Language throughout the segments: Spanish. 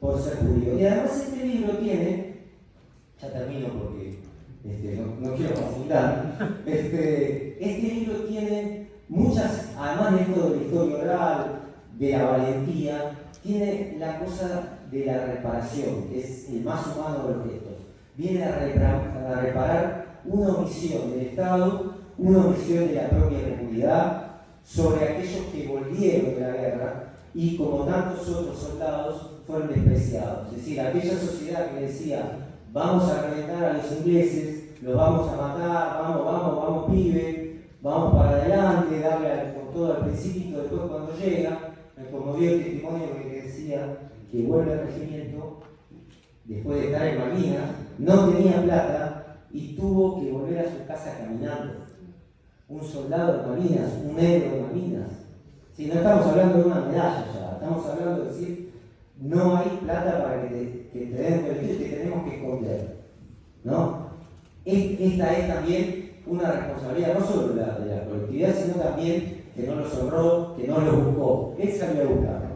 por ser judío. Y además este libro tiene, ya termino porque no quiero facilitar, este libro tiene muchas, además de esto de la historia oral, de la valentía, tiene la cosa de la reparación, que es el más humano de los gestos. Viene a reparar una omisión del Estado, una omisión de la propia comunidad sobre aquellos que volvieron de la guerra y, como tantos otros soldados, fueron despreciados. Es decir, aquella sociedad que decía, vamos a reventar a los ingleses, los vamos a matar, vamos pibe, vamos para adelante, darle con todo al principio, después cuando llega, me conmovió el testimonio que decía que vuelve al regimiento, después de estar en Malvinas, no tenía plata y tuvo que volver a su casa caminando. Un soldado de Malvinas, un héroe de Malvinas. Si no estamos hablando de una medalla ya, estamos hablando de decir, no hay plata para que te den colectivo y te tenemos que esconder, ¿no? Esta es también una responsabilidad no solo de la colectividad, sino también que no los honró, que no los buscó. Él salió a buscarlos.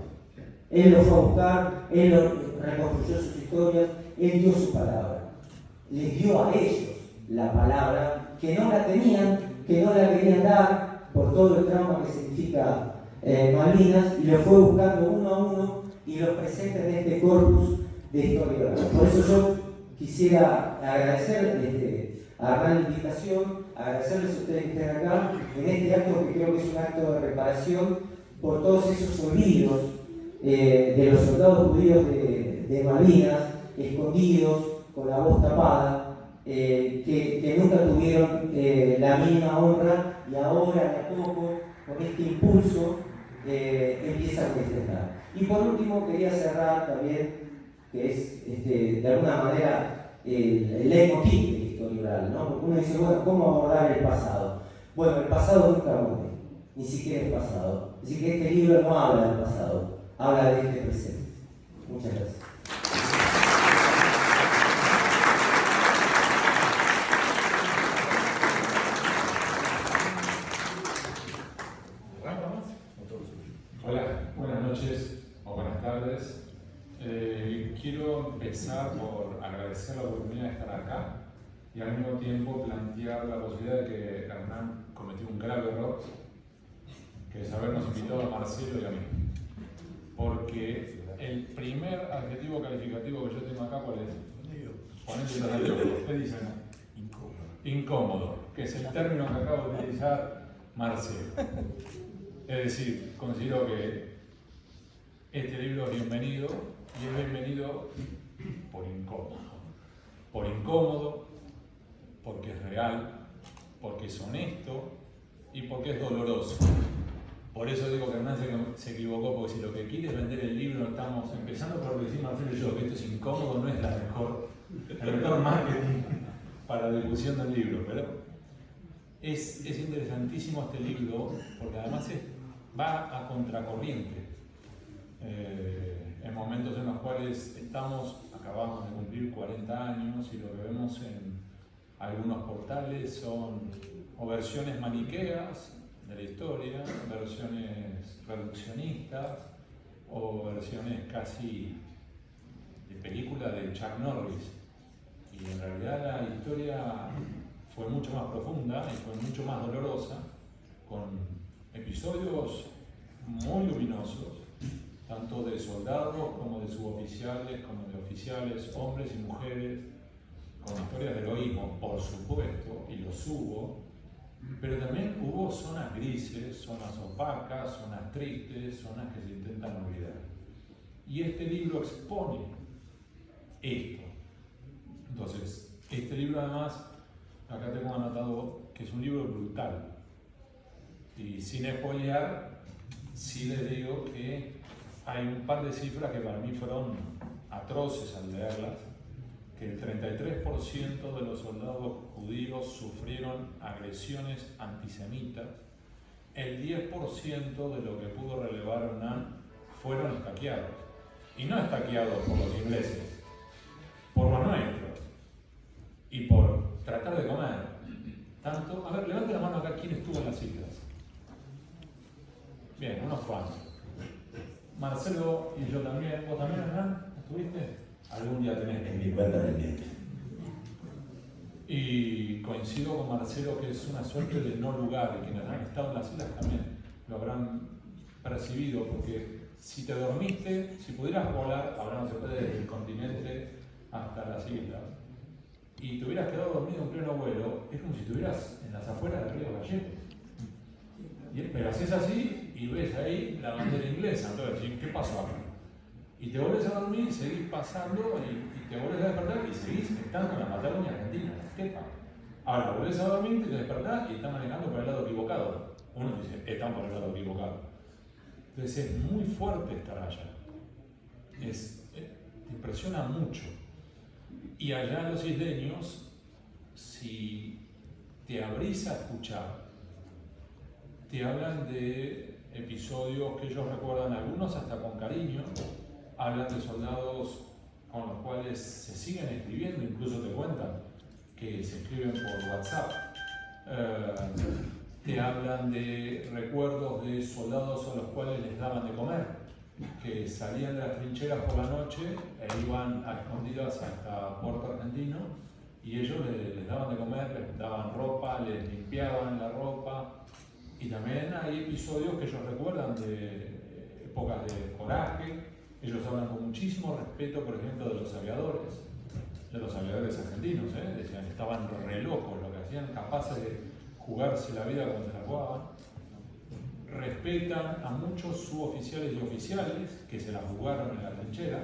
Él los fue a buscar, él reconstruyó sus historias, él dio su palabra. Les dio a ellos la palabra que no la tenían, que no la querían dar por todo el trauma que significa Malvinas, y lo fue buscando uno a uno y los presenta en este corpus de historia oral. Por eso yo quisiera agradecer a la gran invitación, agradecerles a ustedes que estén acá en este acto que creo que es un acto de reparación por todos esos olvidos de los soldados judíos de Malvinas, escondidos, con la voz tapada, que nunca tuvieron la misma honra y ahora de a poco, con este impulso, empiezan a manifestar. Y por último quería cerrar también, que es de alguna manera el leitmotiv de la historia oral, ¿no? Porque uno dice, bueno, ¿cómo abordar el pasado? Bueno, el pasado nunca muere, ni siquiera el pasado. Así que este libro no habla del pasado, habla de este presente. Muchas gracias. Hola, buenas noches o buenas tardes. Quiero empezar por agradecer la oportunidad de estar acá y al mismo tiempo plantear la posibilidad de que Hernán cometió un grave error, que es habernos invitado a Marcelo y a mí. Porque el primer adjetivo calificativo que yo tengo acá, ¿cuál es? Ponete los anteojos. ¿Qué dicen? Incómodo. Incómodo, que es el término que acabo de utilizar Marcelo. Es decir, considero que este libro es bienvenido y es bienvenido por incómodo. Por incómodo, porque es real, porque es honesto y porque es doloroso. Por eso digo que Hernán se equivocó, porque si lo que quiere es vender el libro, estamos empezando por decir Marcelo y yo que esto es incómodo, no es el mejor marketing para la difusión del libro, pero es interesantísimo este libro porque además va a contracorriente. En momentos en los cuales acabamos de cumplir 40 años y lo que vemos en algunos portales son o versiones maniqueas de la historia, versiones reduccionistas o versiones casi de película de Chuck Norris. Y en realidad la historia fue mucho más profunda y fue mucho más dolorosa, con episodios muy luminosos, tanto de soldados como de suboficiales, como de oficiales, hombres y mujeres, con historias de heroísmo, por supuesto, y los hubo, pero también hubo zonas grises, zonas opacas, zonas tristes, zonas que se intentan olvidar. Y este libro expone esto. Entonces, este libro además, acá tengo anotado que es un libro brutal. Y sin spoilear, sí les digo que hay un par de cifras que para mí fueron atroces al leerlas, que el 33% de los soldados judíos sufrieron agresiones antisemitas, el 10% de lo que pudo relevar Hernán fueron escaqueados. Y no escaqueados por los ingleses, por los nuestros, y por tratar de comer. Tanto, a ver, levante la mano acá, ¿quién estuvo en las islas? Bien, unos cuantos. Marcelo y yo también. ¿Vos también, Hernán? ¿Estuviste? algún día tenés que En mi cuenta pendiente. Y coincido con Marcelo que es una suerte de no lugar, y quienes han estado en las islas también lo habrán percibido, porque si te dormiste, si pudieras volar, ahora no se puede desde el continente hasta las islas, y te hubieras quedado dormido en pleno vuelo, es como si estuvieras en las afueras del río Gallegos. Pero haces así y ves ahí la bandera inglesa, entonces decís, ¿qué pasó acá? Y te volvés a dormir, seguís pasando y te volvés a despertar y seguís estando en la Patagonia Argentina, Estepa. Ahora volvés a dormir, te despertás y estás manejando por el lado equivocado. Uno dice, están por el lado equivocado. Entonces es muy fuerte estar allá. Te impresiona mucho. Y allá los isleños, si te abrís a escuchar, te hablan de episodios que ellos recuerdan, algunos hasta con cariño, hablan de soldados con los cuales se siguen escribiendo, incluso te cuentan que se escriben por WhatsApp. Te hablan de recuerdos de soldados a los cuales les daban de comer, que salían de las trincheras por la noche e iban a escondidas hasta Puerto Argentino y ellos les daban de comer, les daban ropa, les limpiaban la ropa. Y también hay episodios que ellos recuerdan de épocas de coraje. Ellos hablan con muchísimo respeto, por ejemplo, de los aviadores argentinos, decían que estaban re locos, lo que hacían, capaces de jugarse la vida cuando se la jugaban. Respetan a muchos suboficiales y oficiales que se la jugaron en la trinchera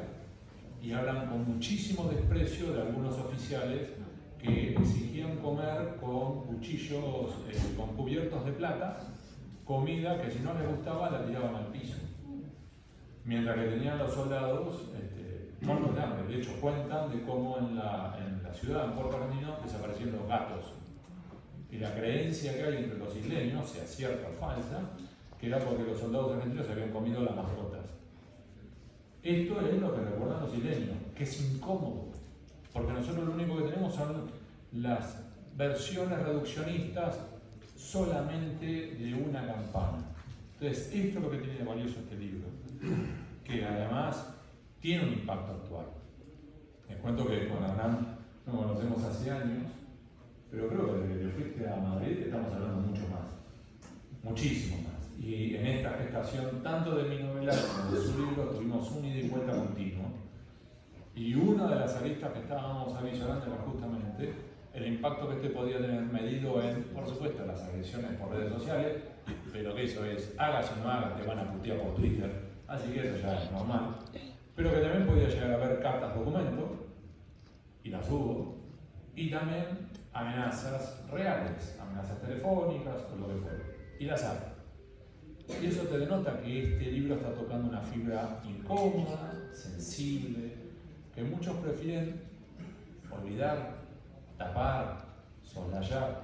y hablan con muchísimo desprecio de algunos oficiales que exigían comer con cuchillos, con cubiertos de plata, comida que si no les gustaba la tiraban al piso. Mientras que tenían los soldados muertos de hambre. De hecho, cuentan de cómo en la ciudad, en Puerto Argentino, desaparecieron los gatos. Y la creencia que hay entre los isleños, sea cierta o falsa, que era porque los soldados argentinos habían comido las mascotas. Esto es lo que recuerdan los isleños, que es incómodo, porque nosotros lo único que tenemos son las versiones reduccionistas solamente de una campana. Entonces, esto es lo que tiene de valioso este libro, que además tiene un impacto actual. Les cuento que con Hernán nos conocemos hace años, pero creo que desde que fuiste a Madrid estamos hablando mucho más, muchísimo más. Y en esta gestación, tanto de mi novela como de su libro, tuvimos un ida y vuelta continuo. Y una de las aristas que estábamos avisorando era justamente el impacto que este podía tener medido en, por supuesto, las agresiones por redes sociales, pero que eso es, hagas o no hagas, te van a putear por Twitter, así que eso ya es normal. Pero que también podía llegar a haber cartas documento, y las hubo, y también amenazas reales, amenazas telefónicas o lo que fuera, y las hay. Y eso te denota que este libro está tocando una fibra incómoda, sensible, que muchos prefieren olvidar, tapar, soslayar.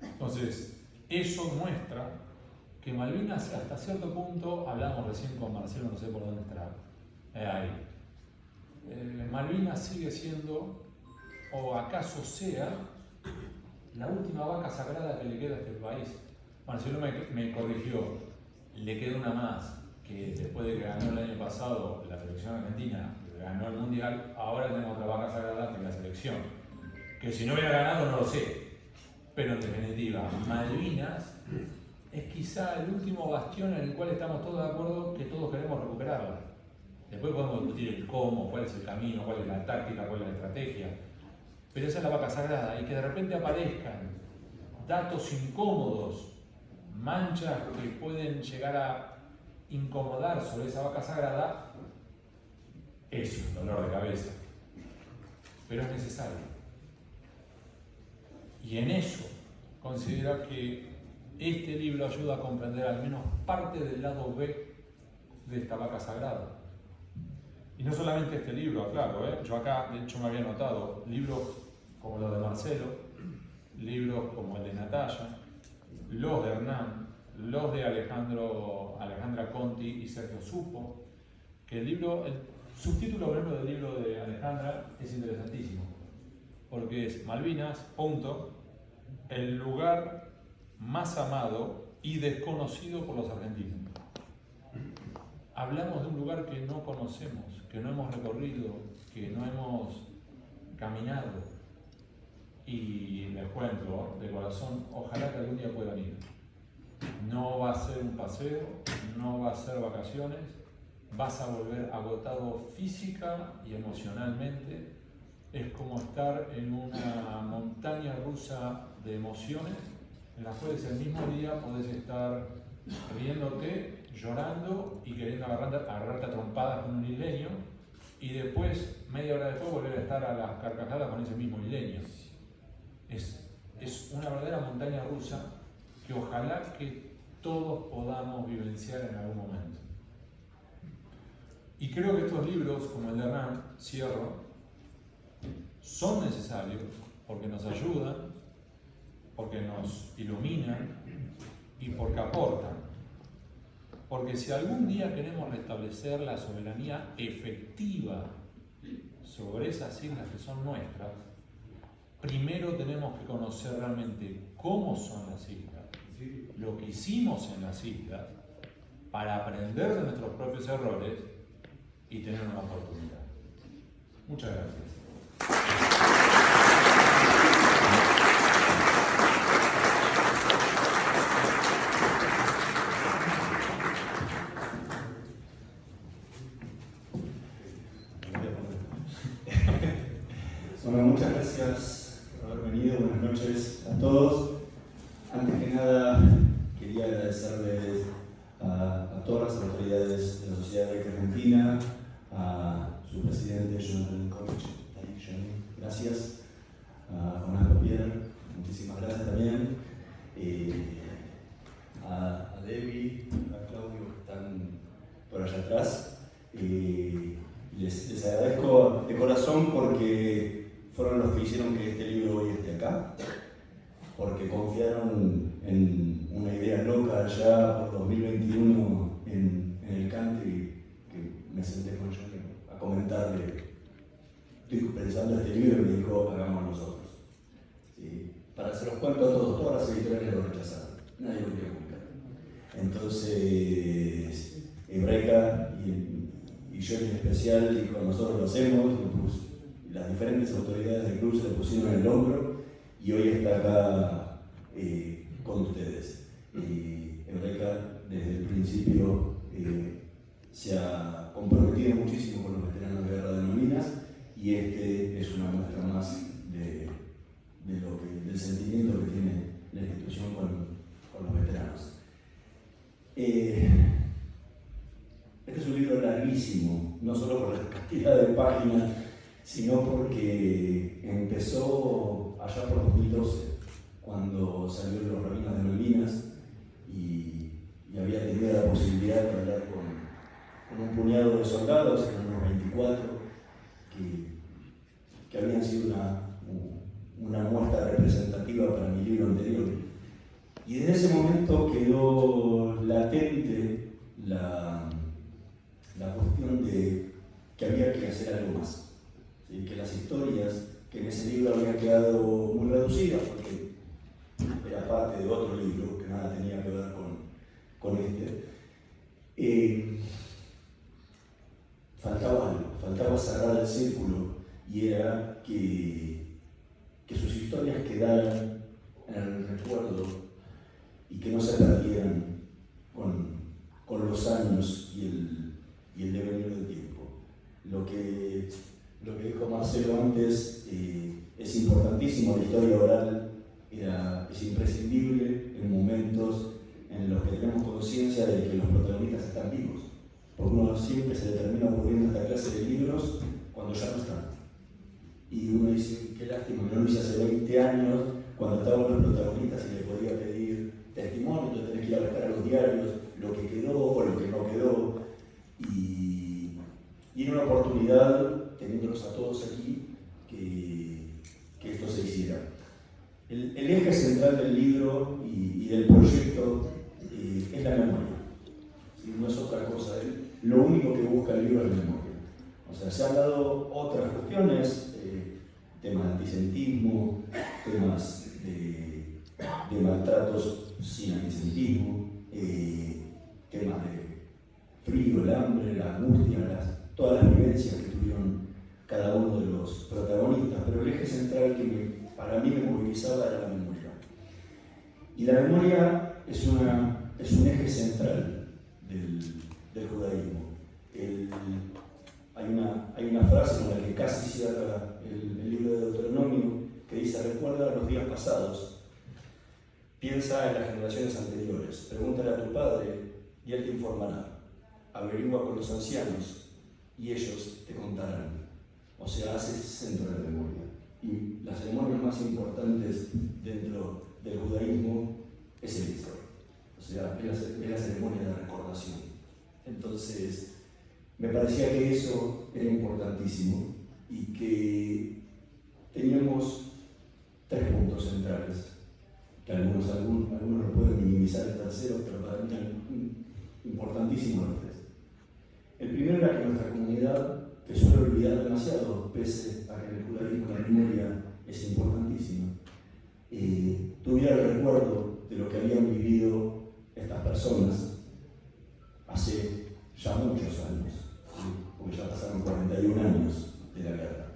Entonces, eso muestra que Malvinas, hasta cierto punto, hablamos recién con Marcelo, no sé por dónde estará, ahí. Malvinas sigue siendo, o acaso sea, la última vaca sagrada que le queda a este país. Marcelo me corrigió, le queda una más, que después de que ganó el año pasado la selección argentina, ganó el mundial, ahora tenemos otra vaca sagrada que es la selección. Que si no hubiera ganado no lo sé, pero en definitiva, Malvinas es quizá el último bastión en el cual estamos todos de acuerdo que todos queremos recuperarla. Después podemos discutir el cómo, cuál es el camino, cuál es la táctica, cuál es la estrategia. Pero esa es la vaca sagrada, y que de repente aparezcan datos incómodos, manchas que pueden llegar a incomodar sobre esa vaca sagrada, es un dolor de cabeza. Pero es necesario. Y en eso considero que este libro ayuda a comprender al menos parte del lado B de esta vaca sagrada. Y no solamente este libro, aclaro, yo acá de hecho me había notado libros como los de Marcelo, libros como el de Natalia, los de Hernán, los de Alejandra Conti y Sergio Supo, que el subtítulo, por ejemplo, del libro de Alejandra es interesantísimo, porque es Malvinas, punto, el lugar más amado y desconocido por los argentinos. hablamos de un lugar que no conocemos, que no hemos recorrido, que no hemos caminado. Y les cuento de corazón, ojalá que algún día puedan ir. No va a ser un paseo, no va a ser vacaciones, vas a volver agotado física y emocionalmente. Es como estar en una montaña rusa de emociones en las cuales el mismo día podés estar riéndote, llorando y queriendo agarrarte a trompadas con un isleño, y después, media hora después, volver a estar a las carcajadas con ese mismo isleño. Es una verdadera montaña rusa que ojalá que todos podamos vivenciar en algún momento. Y creo que estos libros, como el de Hernán, cierro, son necesarios porque nos ayudan, porque nos iluminan y porque aportan. Porque si algún día queremos restablecer la soberanía efectiva sobre esas islas que son nuestras, primero tenemos que conocer realmente cómo son las islas, lo que hicimos en las islas, para aprender de nuestros propios errores y tener una oportunidad. Muchas gracias. Bueno, muchas gracias por haber venido. Buenas noches a todos. Antes que nada, quería agradecerles a todas las autoridades de la Sociedad Hebraica Argentina, a su presidente, Jonathan Kovic. Gracias. A Jonás Papier, muchísimas gracias también. A Debbie, a Claudio, que están por allá atrás. Les agradezco de corazón porque fueron los que hicieron que este libro hoy esté acá, porque confiaron en una idea loca allá por 2021 en el country, que me senté con Johnny a comentarle, estoy pensando este libro, y me dijo, hagamos nosotros. ¿Sí? Para se los cuento a todos, todas las editoriales lo rechazaron, nadie lo quería publicar. Entonces, Hebraica y yo en especial dijo, nosotros lo hacemos, las diferentes autoridades del club se le pusieron en el hombro y hoy está acá con ustedes. Hebraica desde el principio se ha comprometido muchísimo con los veteranos de guerra de Malvinas, y este es una muestra más del sentimiento que tiene la institución con los veteranos. Este es un libro larguísimo, no solo por la cantidad de páginas, sino porque empezó allá por 2012, cuando salió Los Rabinos de Malvinas, y había tenido la posibilidad de hablar con un puñado de soldados, eran unos 24, que habían sido una muestra representativa para mi libro anterior. Y desde ese momento quedó latente la cuestión de que había que hacer algo más. ¿Sí? Que las historias que en ese libro habían quedado muy reducidas, porque era parte de otro libro que nada tenía que ver con este, faltaba algo, faltaba cerrar el círculo, y era que sus historias quedaran en el recuerdo y que no se perdieran con los años y el devenir del tiempo. Lo que dijo Marcelo antes es importantísimo. La historia oral es imprescindible en momentos en los que tenemos conciencia de que los protagonistas están vivos, porque uno siempre se le termina ocurriendo esta clase de libros cuando ya no están, y uno dice, qué lástima, no lo hice hace 20 años cuando estaban los protagonistas y le podía pedir testimonio, entonces tenés que ir a buscar a los diarios lo que quedó o lo que no quedó, y era una oportunidad, teniéndolos a todos aquí, que esto se hiciera. El eje central del libro y del proyecto es la memoria. ¿Sí? No es otra cosa. Lo único que busca el libro es la memoria. O sea, se han dado otras cuestiones, temas de antisemitismo, temas de maltratos sin antisemitismo, temas de frío, el hambre, la angustia, todas las vivencias que tuvieron cada uno de los protagonistas, pero el eje central que para mí me movilizaba era la memoria. Y la memoria es un eje central del judaísmo. Hay una frase con la que casi cierra el libro de Deuteronomio que dice: recuerda los días pasados, piensa en las generaciones anteriores, pregúntale a tu padre y él te informará, averigua con los ancianos y ellos te contarán. O sea, hace centro de la memoria. Y las ceremonias más importantes dentro del judaísmo es el Isra. O sea, es la ceremonia de recordación. Entonces, me parecía que eso era importantísimo y que teníamos 3 puntos centrales, que algunos lo pueden minimizar, el tercero, pero para mí eran importantísimos los 3. El primero era que nuestra comunidad, que suele olvidar demasiado, pese a que en el judaísmo la memoria es importantísima, tuviera el recuerdo de lo que habían vivido estas personas hace ya muchos años, ¿sí? Porque ya pasaron 41 años de la guerra,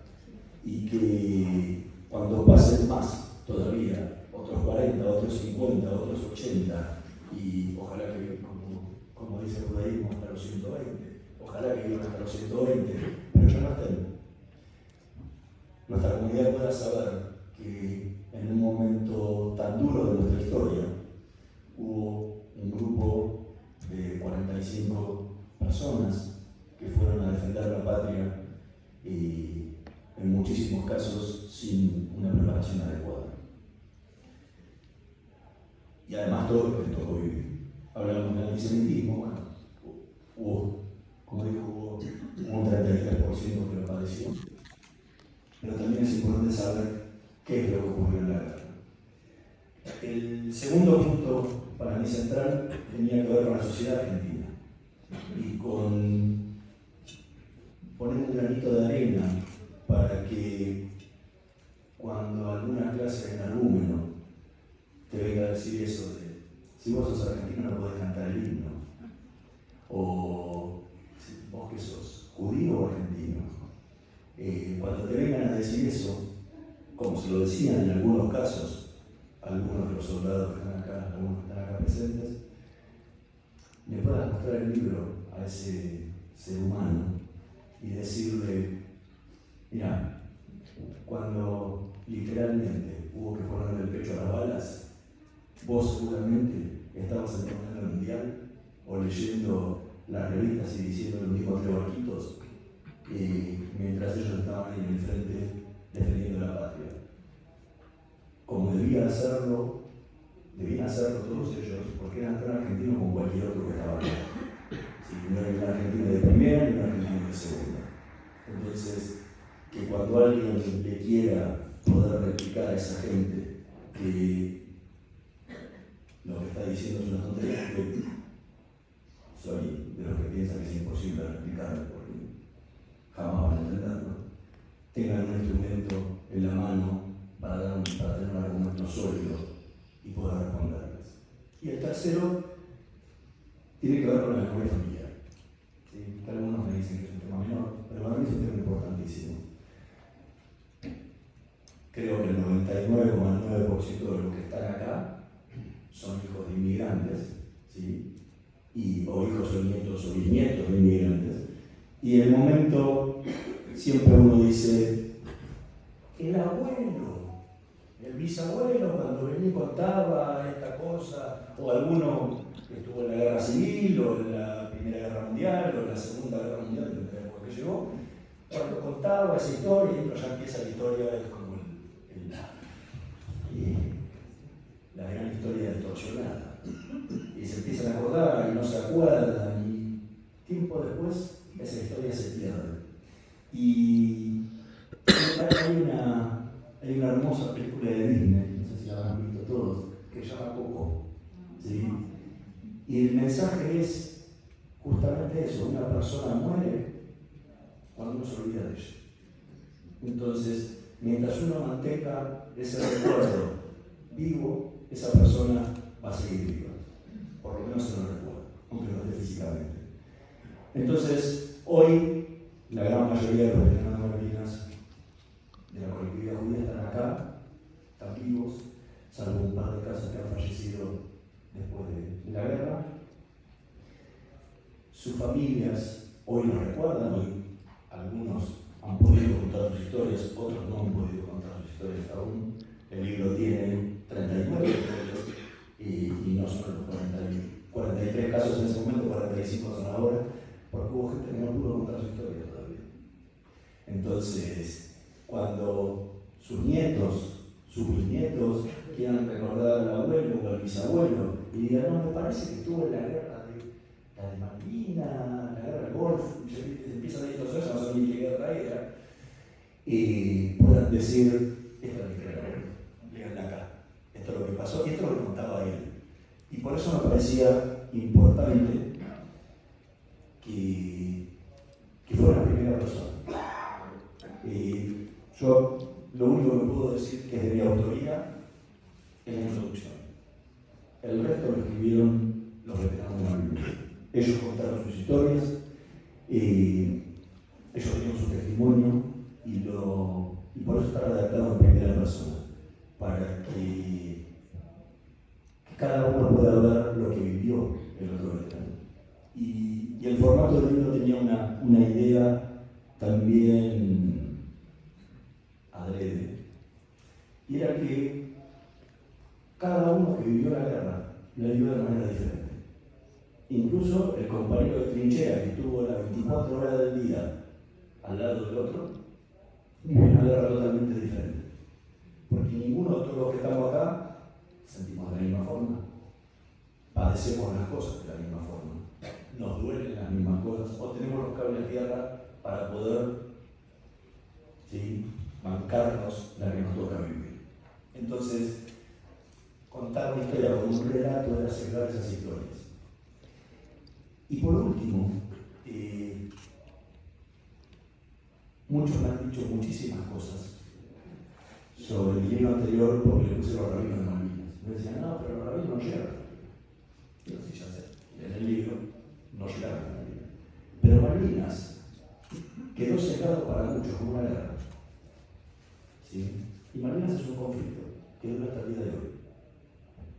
y que cuando pasen más todavía, otros 40, otros 50, otros 80, y ojalá que, como dice el judaísmo, hasta los 120, ojalá que vivan hasta los 120, pero ya no estén. Nuestra comunidad pueda saber que en un momento tan duro de nuestra historia hubo un grupo de 45 personas que fueron a defender la patria y en muchísimos casos sin una preparación adecuada. Y además todo lo que les tocó vivir. Hablamos del antisemitismo, bueno, hubo un 33% que lo padeció. Pero también es importante saber qué es lo que ocurrió en la guerra. El segundo punto para mí central tenía que ver con la sociedad argentina y con poner un granito de arena para que cuando alguna clase de energúmeno te venga a decir eso de si vos sos argentino no podés cantar el himno, o si vos que sos judío o argentino, cuando te vengan a decir eso, como se lo decían en algunos casos, algunos de los soldados que están acá, algunos que están acá presentes, le puedas mostrar el libro a ese ser humano y decirle: mira, cuando literalmente hubo que ponerle el pecho a las balas, vos seguramente estabas en el torneo mundial o leyendo las revistas y diciendo los mismos 3 barquitos mientras ellos estaban ahí en el frente defendiendo la patria. Como debían hacerlo todos ellos, porque eran tan argentinos como cualquier otro que estaba acá. Sí, no era un argentino de primera ni un argentino de segunda. Entonces, que cuando alguien le quiera poder replicar a esa gente que lo que está diciendo es una tontería, que soy de los que piensan que es imposible replicarlo porque jamás van a entenderlo, tengan un instrumento en la mano para tener un argumento sólido y poder responderles. Y el tercero tiene que ver con la memoria familiar. ¿Sí? Algunos me dicen que es un tema menor, pero para mí es un tema importantísimo. Creo que el 99,9% de los que están acá son hijos de inmigrantes, ¿sí? O hijos o nietos o bisnietos de inmigrantes. Y en el momento siempre uno dice: el abuelo, el bisabuelo, cuando venía y contaba esta cosa, o alguno que estuvo en la guerra civil, o en la Primera Guerra Mundial, o en la Segunda Guerra Mundial, después que llegó, cuando contaba esa historia, y uno ya empieza la historia, es como la gran historia distorsionada. Y se empiezan a acordar y no se acuerdan, y tiempo después esa historia se pierde. Y hay una hermosa película de Disney, no sé si la habrán visto todos, que se llama Coco. ¿Sí? Y el mensaje es justamente eso: una persona muere cuando uno se olvida de ella. Entonces, mientras uno mantenga ese recuerdo vivo, esa persona va a seguir viva, por lo menos se lo recuerda, aunque no esté físicamente. Entonces, hoy, la gran mayoría de los veteranos de Malvinas de la colectividad judía están acá, están vivos, salvo un par de casos que han fallecido después de la guerra. Sus familias hoy los recuerdan, hoy algunos han podido contar sus historias, otros no han podido contar sus historias aún. El libro tiene 39 historias y no son los 43 casos en ese momento, 45 son ahora, porque hubo gente que no pudo contar su historia todavía. Entonces, cuando sus nietos, sus bisnietos quieran recordar al abuelo o al bisabuelo y digan, no, me parece que estuvo en la guerra de Malvinas, la guerra del Golfo, y empiezan a decir todo eso, no saben ni qué guerra era, y puedan decir, esto es lo que era, lean acá, esto es lo que pasó, y esto es lo que contaba él. Y por eso me parecía importante que fuera la primera persona. Yo lo único que puedo decir que es de mi autoría es la introducción. El resto lo escribieron los veteranos de Malvinas. Ellos contaron sus historias, ellos dieron su testimonio y por eso está redactado en primera persona, para que cada uno pueda hablar lo que vivió el otro veterano. Y el formato del libro tenía una idea también adrede, y era que cada uno que vivió la guerra la vivió de manera diferente. Incluso el compañero de trinchera que estuvo las 24 horas del día al lado del otro, vivió una guerra totalmente diferente. Porque ninguno de todos los que estamos acá sentimos de la misma forma, padecemos las cosas de la misma forma, nos duelen las mismas cosas, o tenemos los cables a tierra para poder, ¿sí?, bancarnos la que nos toca vivir. Entonces, contar una historia con un relato era cerrar esas historias. Y por último, muchos me han dicho muchísimas cosas sobre el libro anterior porque le puse los rabinos de Malvinas. Me decían, no, pero los rabinos no llegan. Digo, sí, ya sé, en el libro no llegaron a Malvinas. Pero Malvinas quedó cerrado para muchos como una guerra. ¿Sí? Y Malvinas es un conflicto que dura hasta el día de hoy.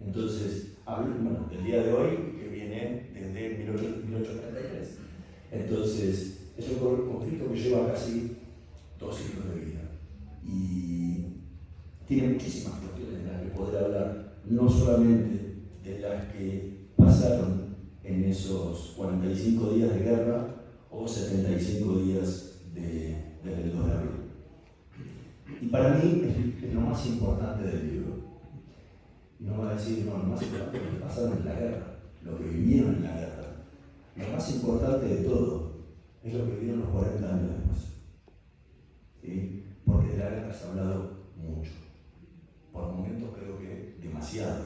Entonces, hablo del día de hoy que viene desde 1833. Entonces, es un conflicto que lleva casi 2 siglos de vida. Y tiene muchísimas cuestiones de las que poder hablar, no solamente de las que pasaron en esos 45 días de guerra o 75 días desde el 2 de abril. Y para mí es lo más importante del libro. No va a decir, no, lo más importante es lo que pasaron en la guerra, lo que vivieron en la guerra. Lo más importante de todo es lo que vivieron los 40 años después. ¿Sí? Porque de la guerra se ha hablado mucho. Por momentos creo que demasiado.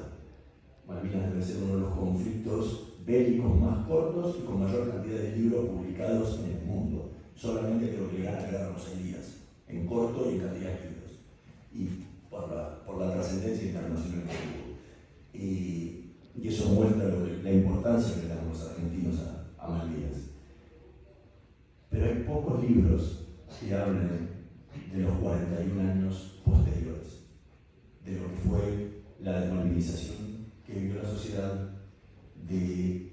Malvinas debe ser uno de los conflictos bélicos más cortos y con mayor cantidad de libros publicados en el mundo. Solamente creo que le gana a la guerra de los Elías, en corto y en cantidad de libros. Y por la trascendencia internacional que tuvo. Y eso muestra la importancia que le dan los argentinos a Malvinas. Pero hay pocos libros que hablen de los 41 años posteriores, de lo que fue la desmalvinización que vivió la sociedad, de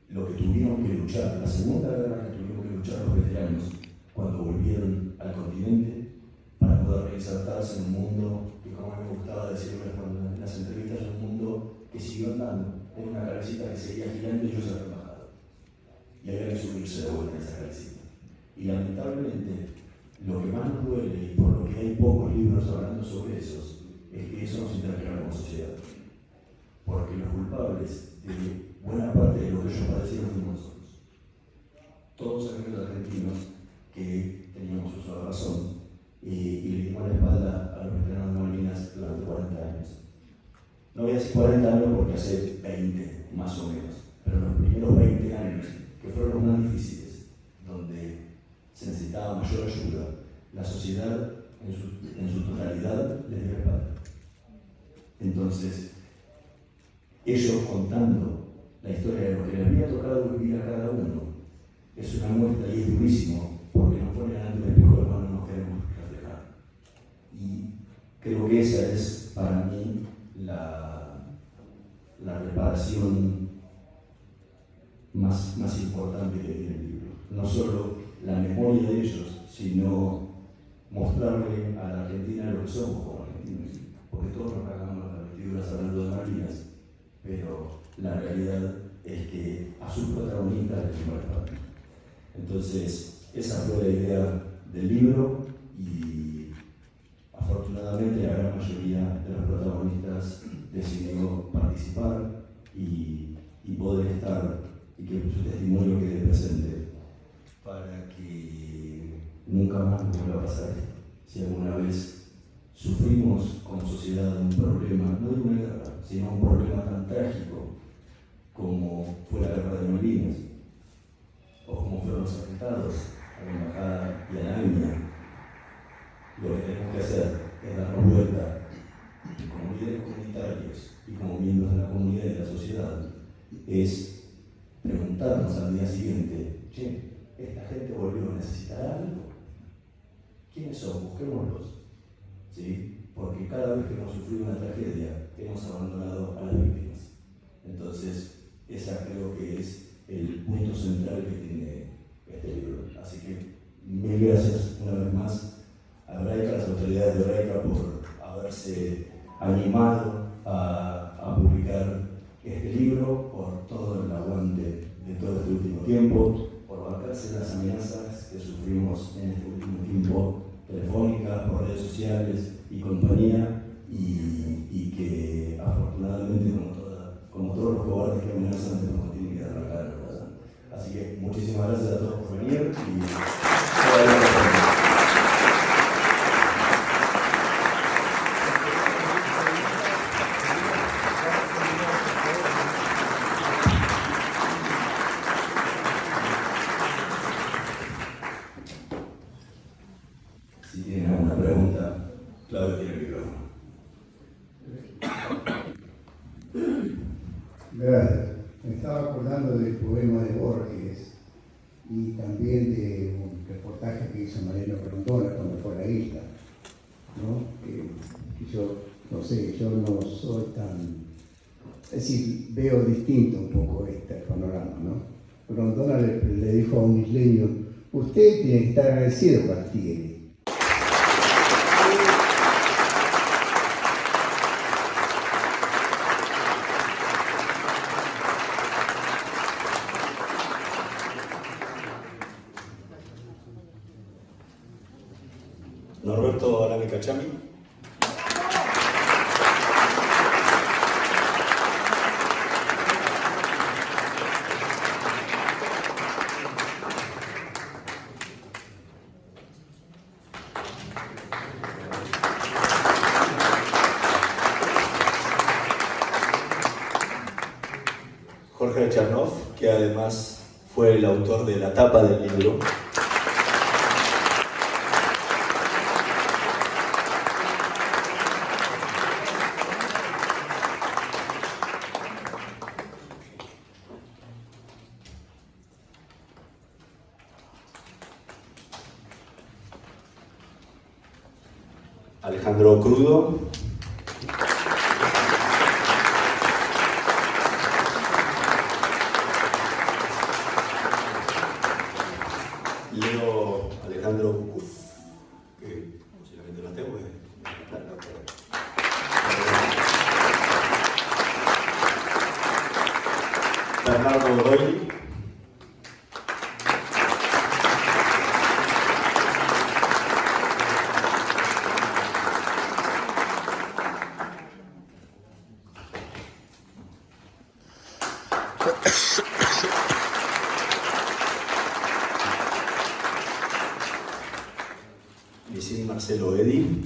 lo que tuvieron que luchar, la segunda guerra que tuvieron que luchar los veteranos cuando volvieron al continente para poder reinsertarse en un mundo que, como a mí me gustaba decirlo en las entrevistas, es un mundo que siguió andando, era una cabecita que seguía girando y ellos se habían bajado. Y había que subirse de vuelta en esa cabecita. Y lamentablemente, lo que más nos duele, y por lo que hay pocos libros hablando sobre eso, es que eso nos interpela como sociedad. Porque los culpables de buena parte de lo que ellos padecieron fuimos nosotros. Todos aquellos argentinos que teníamos uso de razón y le dimos la espalda a los veteranos de Malvinas durante 40 años. No voy a decir 40 años porque hace 20, más o menos, pero los primeros 20 años, que fueron los más difíciles, donde se necesitaba mayor ayuda, la sociedad en su totalidad les dio la espalda. Entonces, ellos contando la historia de lo que le había tocado vivir a cada uno. Es una muestra y es durísimo, porque nos pone delante del espejo cuando nos queremos reflejar. Y creo que esa es para mí la reparación más importante que tiene el libro. No solo la memoria de ellos, sino mostrarle a la Argentina lo que somos como argentinos. Porque todos nos cagamos las vestiduras hablando de Malvinas, pero la realidad es que a sus protagonistas les dimos la espalda. Entonces, esa fue la idea del libro y afortunadamente la gran mayoría de los protagonistas decidió participar y poder estar y que su testimonio quede presente para que nunca más nos vuelva a pasar esto. Si alguna vez sufrimos como sociedad un problema, no de una guerra, sino un problema tan trágico como fue la guerra de Malvinas, o como fueron los atentados a la embajada y a la AMIA, lo que tenemos que hacer es darnos vuelta como líderes comunitarios y como miembros de la comunidad y de la sociedad, es preguntarnos al día siguiente, che, ¿esta gente volvió a necesitar algo? ¿Quiénes son? Busquémoslos. ¿Sí? Porque cada vez que hemos sufrido una tragedia, hemos abandonado a las víctimas. Entonces, esa creo que es el punto central que tiene este libro. Así que, mil gracias una vez más a Hebraica, a las autoridades de Hebraica por haberse animado a publicar este libro, por todo el aguante de todo este último tiempo, por bancarse las amenazas que sufrimos en este último tiempo, telefónicas, por redes sociales y compañía, y que afortunadamente, como todos los cobardes que amenazan, nos tienen que dar la cara, ¿verdad? Así que muchísimas gracias a todos por venir y si tienen alguna pregunta, Claudio tiene el micrófono. Gracias. Me estaba acordando del poema de Borges y también de un reportaje que hizo Mariano Grondona cuando fue a la isla, ¿no? Que yo, no sé, yo no soy tan... Es decir, veo distinto un poco este panorama, ¿no? Grondona le dijo a un isleño, usted tiene que estar agradecido con Altieri. Norberto Arami Cachami. Jorge Charnov, que además fue el autor de la tapa del libro. Alejandro Crudo. Leo Alejandro Bucuf, que posiblemente no tengo. Bernardo Godoy. Misil Marcelo Edi.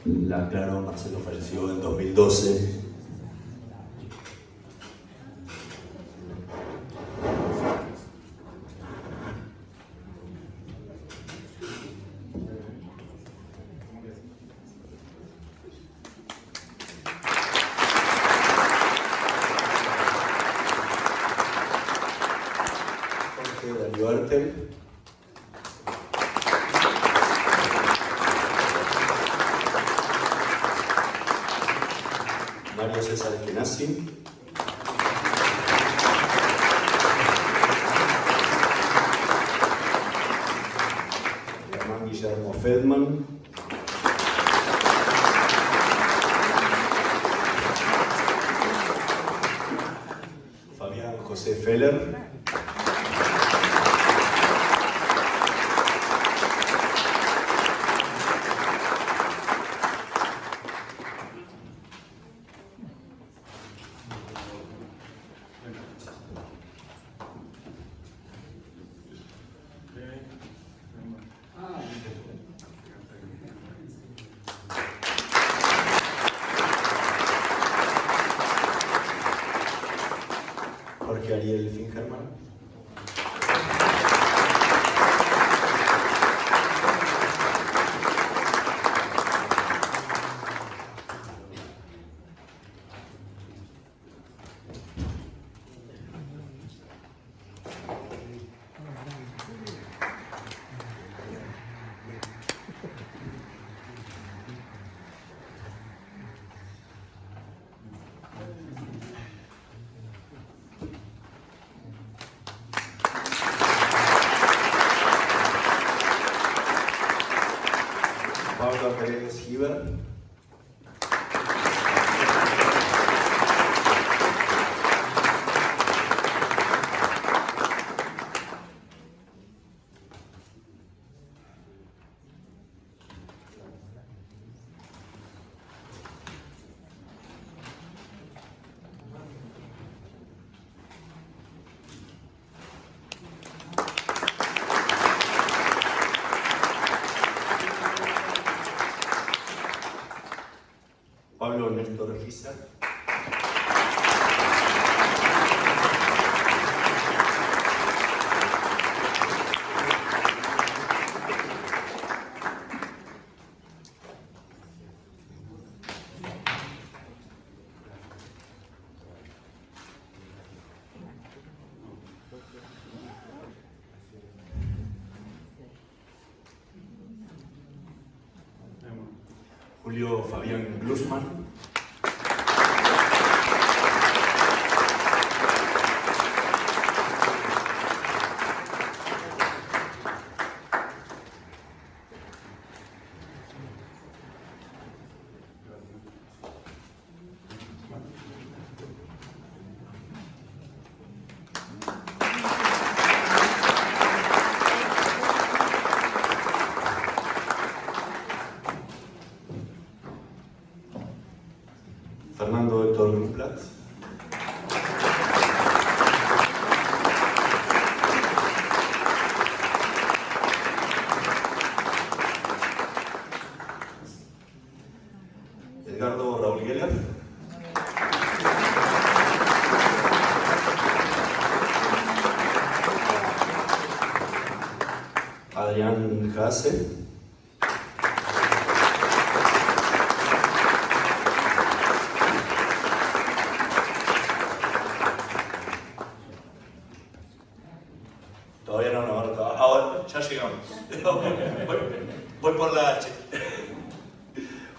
La Claro Marcelo falleció en 2012. Mario César Eskenazi, Germán Guillermo Feldman, Fabián José Feller, Jorge Ariel Fingerman, Paula Pérez Giver, Pablo Néstor Giza, Julio Fabián Glusman, Fernando Héctor Gruplat, Edgardo Raúl Geller, Adrián Hase, todavía no nos marca. Ahora, ya llegamos. Voy por la H.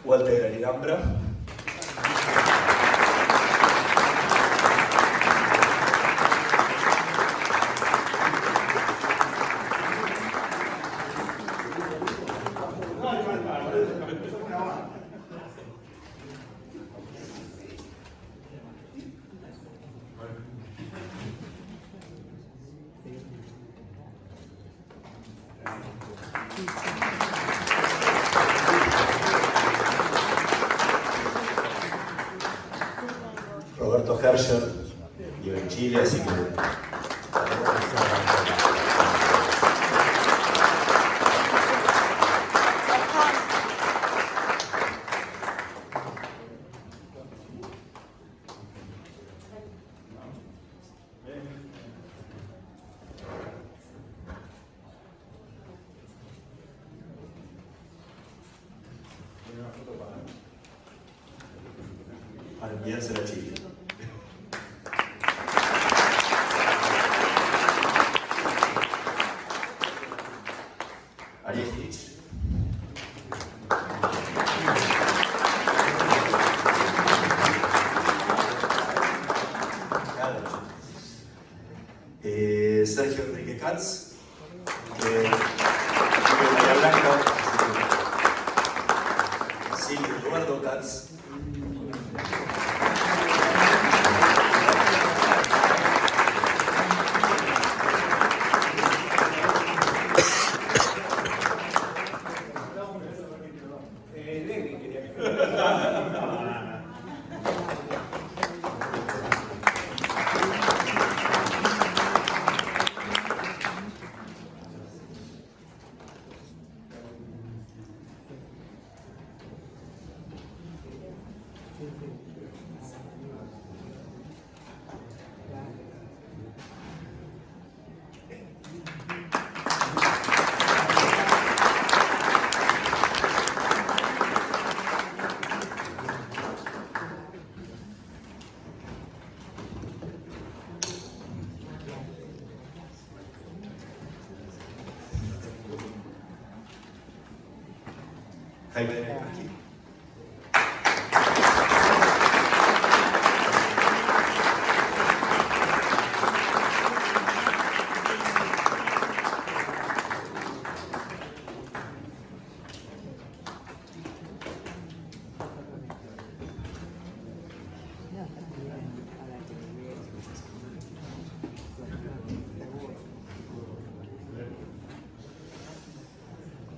Walter Alhambra. Roberto Herscher vive en Chile, así que... para enviársela a Chile. Ariel Hitch. Katz, que vive en Bahía Blanca. Sí, Eduardo Katz. Jaime aquí.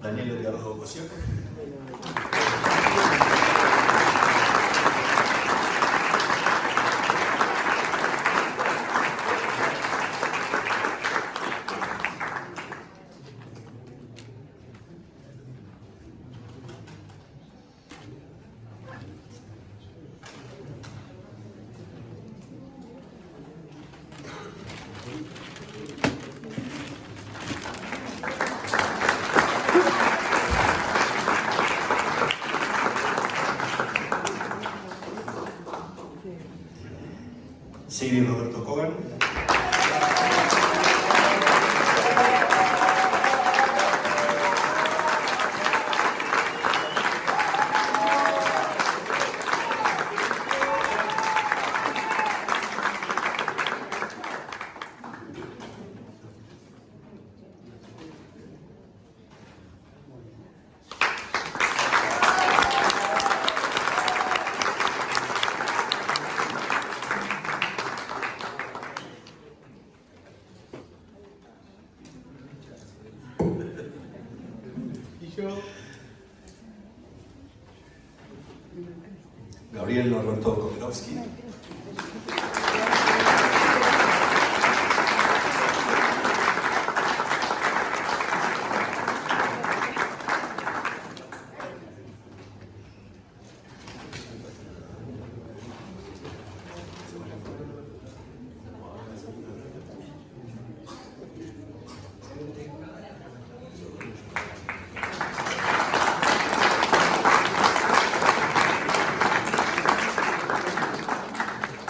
Daniel Edgardo Kosiak. Sigrid Roberto Kogan. Gabriel Norberto Komirovsky.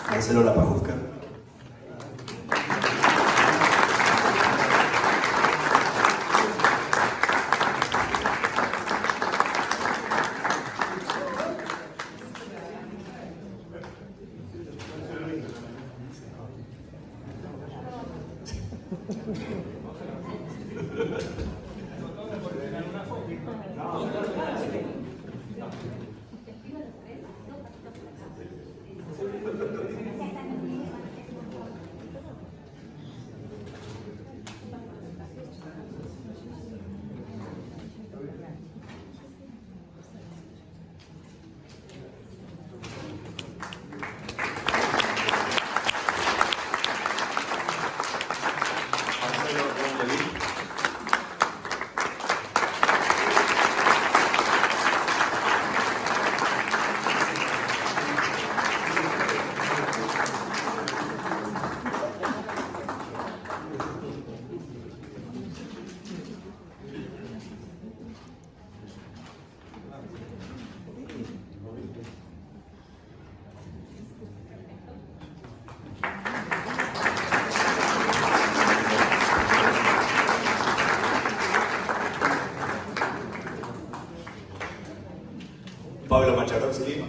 Marcelo Lapajuzca. Pablo Macharowski.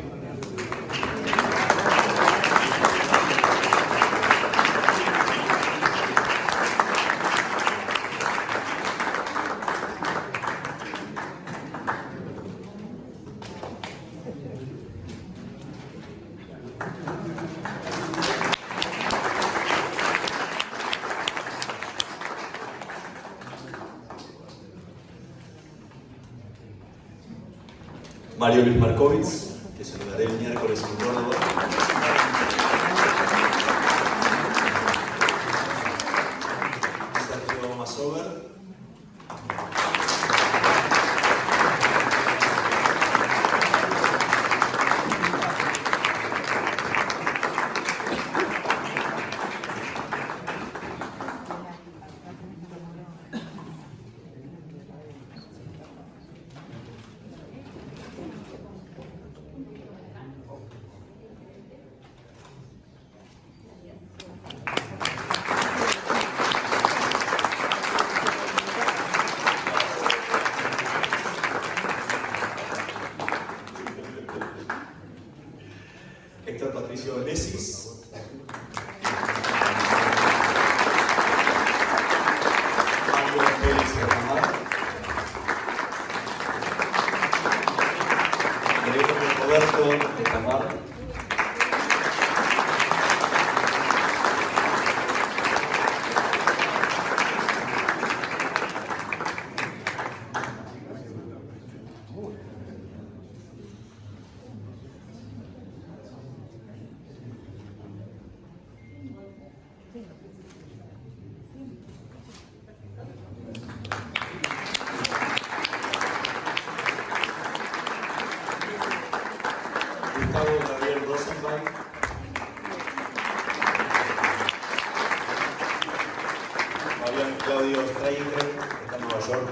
Mario Luis Markovitz, que saludaré el miércoles en Córdoba. Sergio Masover. Héctor Patricio Lesis. Mario Félix Ramar. Roberto de Tamar. Gustavo Gabriel Rosenberg. Fabián Claudio Streingren, está en Nueva York.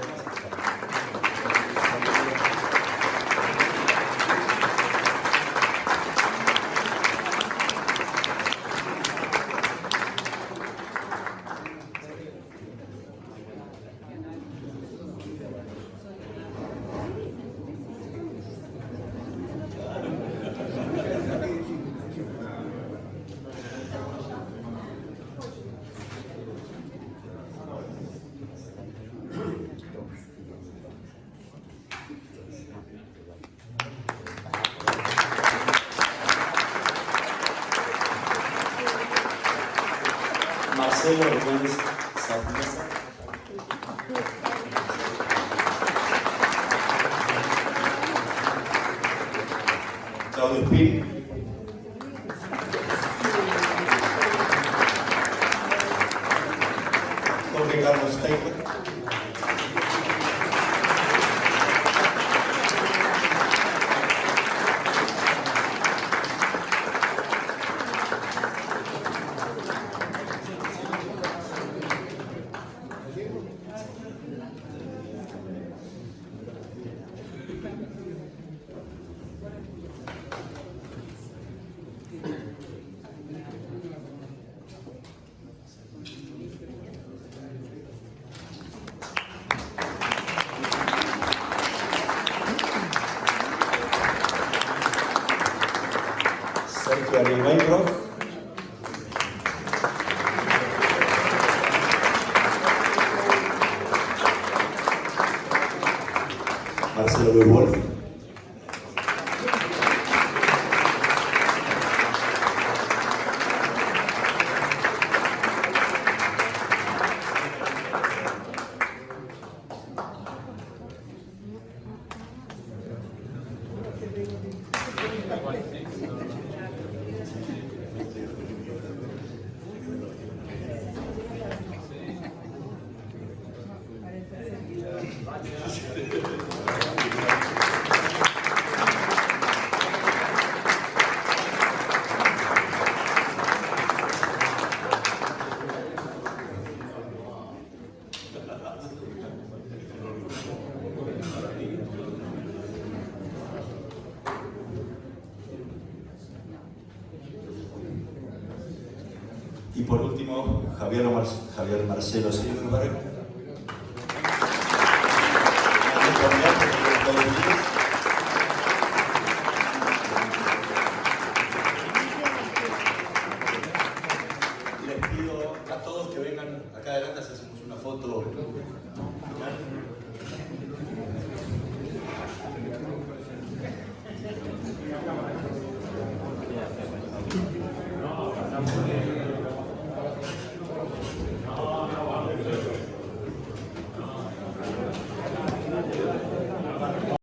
Marcelo Hernández Salmesa. Claudio Spin. Jorge Carlos Steiner. Sergio Ariel Weinbrock. Marcelo Luis Wolf. Y por último, Javier Marcelo Silverberg. Les pido a todos que vengan acá adelante, hacemos una foto.